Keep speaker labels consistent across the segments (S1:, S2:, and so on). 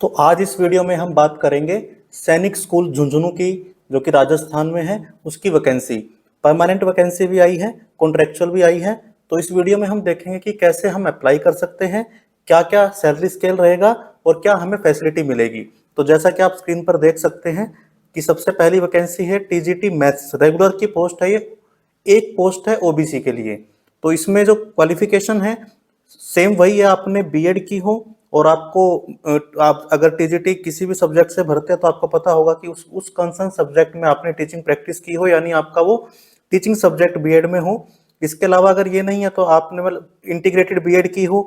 S1: तो आज इस वीडियो में हम बात करेंगे सैनिक स्कूल झुंझुनू की, जो कि राजस्थान में है, उसकी वैकेंसी। परमानेंट वैकेंसी भी आई है, कॉन्ट्रेक्चुअल भी आई है। तो इस वीडियो में हम देखेंगे कि कैसे हम अप्लाई कर सकते हैं, क्या क्या सैलरी स्केल रहेगा और क्या हमें फैसिलिटी मिलेगी। तो जैसा कि आप स्क्रीन पर देख सकते हैं कि सबसे पहली वैकेंसी है टीजीटी मैथ्स, रेगुलर की पोस्ट है ये। एक पोस्ट है ओबीसी के लिए। तो इसमें जो क्वालिफिकेशन है सेम वही है, आपने बीएड की हो और आपको आप अगर टीजीटी किसी भी सब्जेक्ट से भरते हैं तो आपको पता होगा कि उस कंसर्न सब्जेक्ट में आपने टीचिंग प्रैक्टिस की हो, यानी आपका वो टीचिंग सब्जेक्ट बीएड में हो। इसके अलावा अगर ये नहीं है तो आपने मतलब इंटीग्रेटेड बीएड की हो,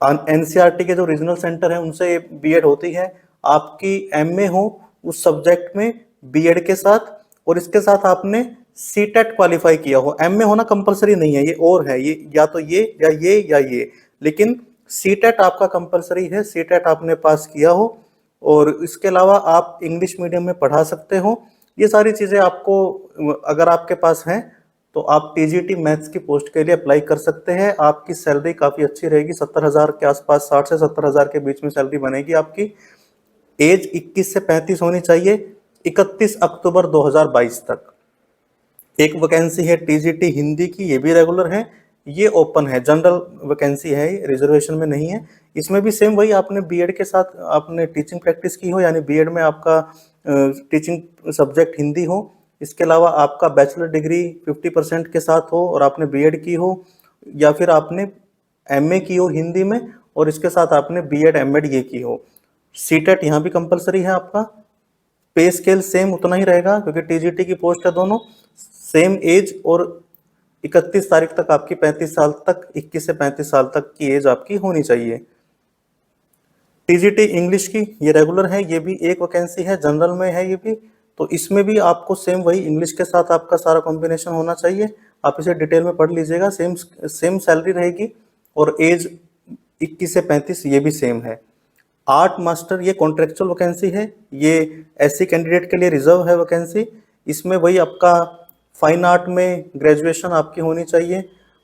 S1: एनसीईआरटी के जो रीजनल सेंटर है उनसे बीएड होती है, आपकी एमए हो उस सब्जेक्ट में बीएड के साथ, और इसके साथ आपने सीटेट क्वालिफाई किया हो। एमए होना कंपलसरी नहीं है, ये और है, ये या तो ये या ये या ये, लेकिन सीटेट आपका कंपलसरी है, सीटेट आपने पास किया हो। और इसके अलावा आप इंग्लिश मीडियम में पढ़ा सकते हो। ये सारी चीज़ें आपको अगर आपके पास हैं तो आप टीजीटी मैथ्स की पोस्ट के लिए अप्लाई कर सकते हैं। आपकी सैलरी काफ़ी अच्छी रहेगी, 70,000 के आसपास, 60 से 70,000 के बीच में सैलरी बनेगी आपकी। एज 21 से 35 होनी चाहिए, 31 अक्टूबर 2022 तक। एक वैकेंसी है टीजीटी हिंदी की, ये भी रेगुलर है, ये ओपन है, जनरल वैकेंसी है, रिजर्वेशन में नहीं है। इसमें भी सेम वही, आपने बीएड के साथ आपने टीचिंग प्रैक्टिस की हो, यानी बीएड में आपका टीचिंग सब्जेक्ट हिंदी हो। इसके अलावा आपका बैचलर डिग्री 50% के साथ हो और आपने बीएड की हो, या फिर आपने एमए की हो हिंदी में और इसके साथ आपने बीएड एमएड ये की हो। सीटेट यहाँ भी कंपलसरी है आपका। पे स्केल सेम उतना ही रहेगा क्योंकि टीजीटी की पोस्ट है दोनों। सेम एज और 31 तारीख तक आपकी 35 साल तक, 21 से 35 साल तक की एज आपकी होनी चाहिए। टीजीटी इंग्लिश की ये रेगुलर है, ये भी एक वैकेंसी है, जनरल में है ये भी। तो इसमें भी आपको सेम वही इंग्लिश के साथ आपका सारा कॉम्बिनेशन होना चाहिए। आप इसे डिटेल में पढ़ लीजिएगा, सेम सैलरी रहेगी और एज 21 से 35 ये भी सेम है। आर्ट मास्टर ये कॉन्ट्रेक्चुअल वैकेंसी है, ये एससी कैंडिडेट के लिए रिजर्व है वैकेंसी। इसमें वही आपका फाइन आर्ट में ग्रेजुएशन आपकी होनी चाहिए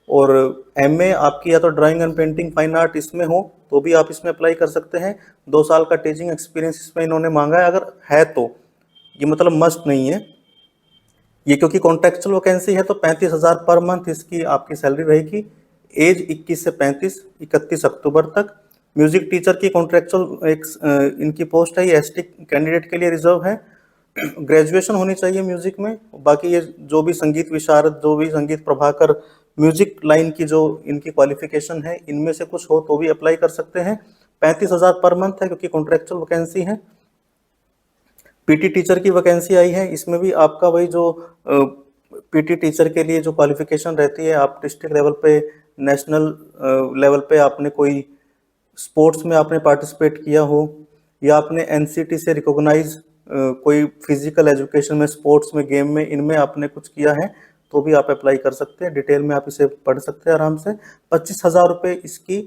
S1: और एमए आपकी या तो drawing and painting fine art इसमें हो तो भी आप इसमें अप्लाई कर सकते हैं। 2 साल का टीचिंग एक्सपीरियंस इसमें इन्होंने मांगा है, अगर है तो। ये मतलब मस्ट नहीं है ये, क्योंकि कॉन्ट्रेक्चुअल वैकेंसी है तो 35,000 पर मंथ इसकी आपकी सैलरी रहेगी। एज 21 से 35, 31 अक्टूबर तक। म्यूजिक टीचर की कॉन्ट्रेक्चुअल एक इनकी पोस्ट है, ये एसटी कैंडिडेट के लिए रिजर्व है। ग्रेजुएशन होनी चाहिए म्यूजिक में। बाकी ये जो भी संगीत विशारद, जो भी संगीत प्रभाकर, म्यूजिक लाइन की जो इनकी क्वालिफिकेशन है, इनमें से कुछ हो तो भी अप्लाई कर सकते हैं। 35,000 पर मंथ है क्योंकि कॉन्ट्रेक्चुअल वैकेंसी है। पीटी टीचर की वैकेंसी आई है, इसमें भी आपका वही जो पीटी टीचर के लिए जो क्वालिफिकेशन रहती है, आप डिस्ट्रिक्ट लेवल पे, नेशनल लेवल पे आपने कोई स्पोर्ट्स में आपने पार्टिसिपेट किया हो, या आपने एनसीटी से रिकॉग्नाइज कोई फिजिकल एजुकेशन में, स्पोर्ट्स में, गेम में, इनमें आपने कुछ किया है तो भी आप अप्लाई कर सकते हैं। डिटेल में आप इसे पढ़ सकते हैं आराम से। 25,000 रुपये इसकी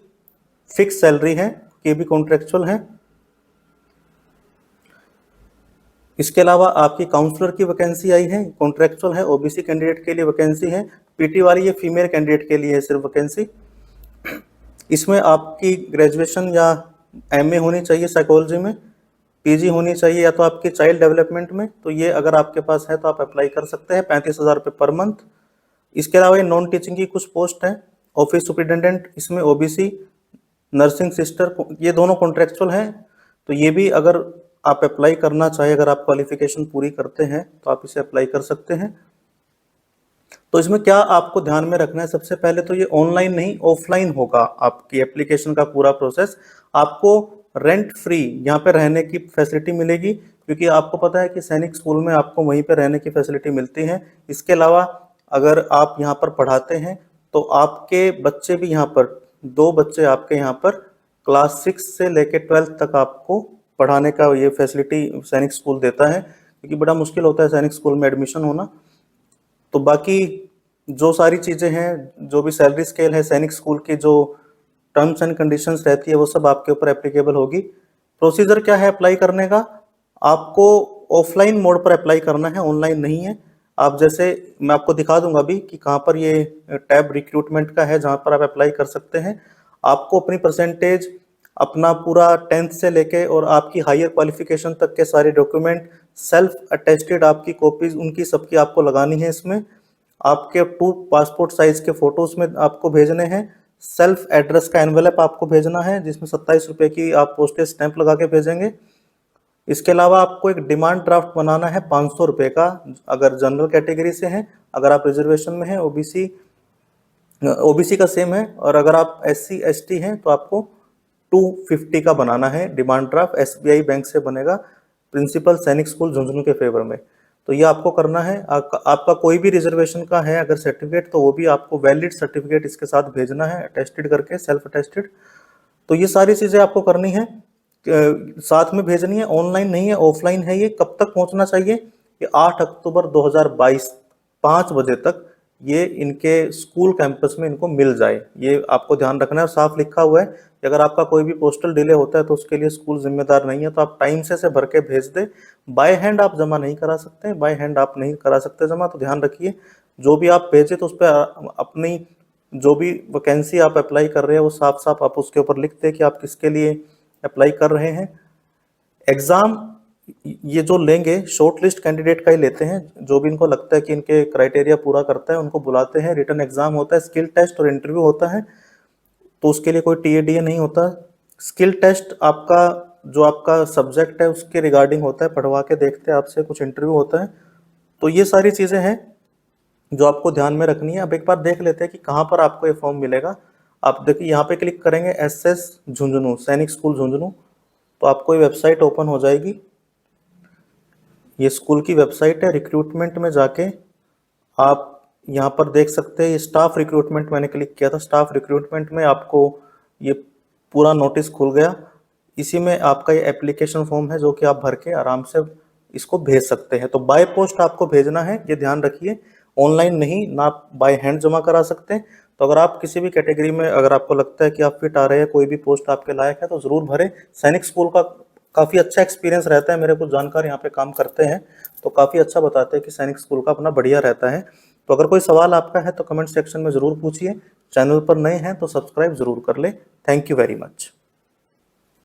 S1: फिक्स सैलरी है, ये भी कॉन्ट्रेक्चुअल है। इसके अलावा आपकी काउंसलर की वैकेंसी आई है, कॉन्ट्रेक्चुअल है, ओबीसी कैंडिडेट के लिए वैकेंसी है। पीटी वाली ये फीमेल कैंडिडेट के लिए है सिर्फ वैकेंसी। इसमें आपकी ग्रेजुएशन या एमए होनी चाहिए साइकोलॉजी में, पीजी होनी चाहिए या तो आपकी चाइल्ड डेवलपमेंट में। तो ये अगर आपके पास है तो आप अप्लाई कर सकते हैं, 35,000 रुपये पर मंथ। इसके अलावा ये नॉन टीचिंग की कुछ पोस्ट है, ऑफिस सुपरिटेंडेंट, इसमें ओबीसी, नर्सिंग सिस्टर, ये दोनों कॉन्ट्रेक्चुअल हैं। तो ये भी अगर आप अप्लाई करना चाहें, अगर आप क्वालिफिकेशन पूरी करते हैं तो आप इसे अप्लाई कर सकते हैं। तो इसमें क्या आपको ध्यान में रखना है, सबसे पहले तो ये ऑनलाइन नहीं ऑफलाइन होगा आपकी एप्लीकेशन का पूरा प्रोसेस। आपको रेंट फ्री यहाँ पे रहने की फैसिलिटी मिलेगी, क्योंकि आपको पता है कि सैनिक स्कूल में आपको वहीं पे रहने की फैसिलिटी मिलती है। इसके अलावा अगर आप यहाँ पर पढ़ाते हैं तो आपके बच्चे भी यहाँ पर, 2 बच्चे आपके यहाँ पर क्लास 6 से लेकर 12th तक आपको पढ़ाने का ये फैसिलिटी सैनिक स्कूल देता है, क्योंकि बड़ा मुश्किल होता है सैनिक स्कूल में एडमिशन होना। तो बाकी जो सारी चीज़ें हैं, जो भी सैलरी स्केल है, सैनिक स्कूल की जो टर्म्स एंड कंडीशंस रहती है, वो सब आपके ऊपर एप्लीकेबल होगी। प्रोसीजर क्या है अप्लाई करने का, आपको ऑफलाइन मोड पर अप्लाई करना है, ऑनलाइन नहीं है। आप जैसे मैं आपको दिखा दूंगा अभी कि कहाँ पर ये टैब रिक्रूटमेंट का है, जहाँ पर आप अप्लाई कर सकते हैं। आपको अपनी परसेंटेज अपना पूरा 10th से लेके और आपकी हायर क्वालिफिकेशन तक के सारे डॉक्यूमेंट, सेल्फ अटेस्टेड आपकी कॉपीज उनकी सबकी आपको लगानी है इसमें। आपके 2 पासपोर्ट साइज के फोटोज में आपको भेजने हैं। सेल्फ एड्रेस का एनवेलप आपको भेजना है जिसमें 27 रुपये की आप पोस्टेज स्टैंप लगा के भेजेंगे। इसके अलावा आपको एक डिमांड ड्राफ्ट बनाना है 500 रुपये का, अगर जनरल कैटेगरी से हैं। अगर आप रिजर्वेशन में हैं, ओबीसी का सेम है, और अगर आप SC ST हैं तो आपको 250 का बनाना है डिमांड ड्राफ्ट। SBI बैंक से बनेगा, प्रिंसिपल सैनिक स्कूल झुंझुनू के फेवर में। तो ये आपको करना है। आपका कोई भी रिजर्वेशन का है अगर सर्टिफिकेट, तो वो भी आपको वैलिड सर्टिफिकेट इसके साथ भेजना है, अटेस्टेड करके, सेल्फ अटेस्टेड। तो ये सारी चीज़ें आपको करनी है, साथ में भेजनी है। ऑनलाइन नहीं है, ऑफलाइन है। ये कब तक पहुंचना चाहिए? ये 8 अक्टूबर 2022 5 बजे तक ये इनके स्कूल कैंपस में इनको मिल जाए, ये आपको ध्यान रखना है। साफ लिखा हुआ है कि अगर आपका कोई भी पोस्टल डिले होता है तो उसके लिए स्कूल जिम्मेदार नहीं है। तो आप टाइम से भर के भेज दे। बाय हैंड आप जमा नहीं करा सकते, बाय हैंड आप नहीं करा सकते जमा। तो ध्यान रखिए, जो भी आप भेजे तो उस पर अपनी जो भी वैकेंसी आप अप्लाई कर रहे हैं वो साफ साफ आप उसके ऊपर लिख दें कि आप किसके लिए अप्लाई कर रहे हैं। एग्ज़ाम ये जो लेंगे शॉर्ट लिस्ट कैंडिडेट का ही लेते हैं, जो भी इनको लगता है कि इनके क्राइटेरिया पूरा करता है उनको बुलाते हैं। रिटन एग्जाम होता है, स्किल टेस्ट और इंटरव्यू होता है। तो उसके लिए कोई TADA नहीं होता। स्किल टेस्ट आपका जो आपका सब्जेक्ट है उसके रिगार्डिंग होता है, पढ़वा के देखते हैं आपसे, कुछ इंटरव्यू होता है। तो ये सारी चीज़ें हैं जो आपको ध्यान में रखनी है। अब एक बार देख लेते हैं कि कहाँ पर आपको ये फॉर्म मिलेगा। आप देखिए यहाँ पे क्लिक करेंगे SS झुंझुनू, सैनिक स्कूल झुंझुनू, तो आपको ये वेबसाइट ओपन हो जाएगी। ये स्कूल की वेबसाइट है। रिक्रूटमेंट में जाके आप यहाँ पर देख सकते हैं, ये स्टाफ रिक्रूटमेंट मैंने क्लिक किया था। स्टाफ रिक्रूटमेंट में आपको ये पूरा नोटिस खुल गया। इसी में आपका ये एप्लीकेशन फॉर्म है जो कि आप भर के आराम से इसको भेज सकते हैं। तो बाय पोस्ट आपको भेजना है, ये ध्यान रखिए, ऑनलाइन नहीं, ना आप बाय हैंड जमा करा सकते हैं। तो अगर आप किसी भी कैटेगरी में अगर आपको लगता है कि आप फिट आ रहे हैं, कोई भी पोस्ट आपके लायक है, तो ज़रूर भरें। सैनिक स्कूल का काफ़ी अच्छा एक्सपीरियंस रहता है। मेरे कुछ जानकार यहाँ पे काम करते हैं तो काफ़ी अच्छा बताते हैं कि सैनिक स्कूल का अपना बढ़िया रहता है। तो अगर कोई सवाल आपका है तो कमेंट सेक्शन में ज़रूर पूछिए। चैनल पर नए हैं तो सब्सक्राइब ज़रूर कर ले। Thank you very much.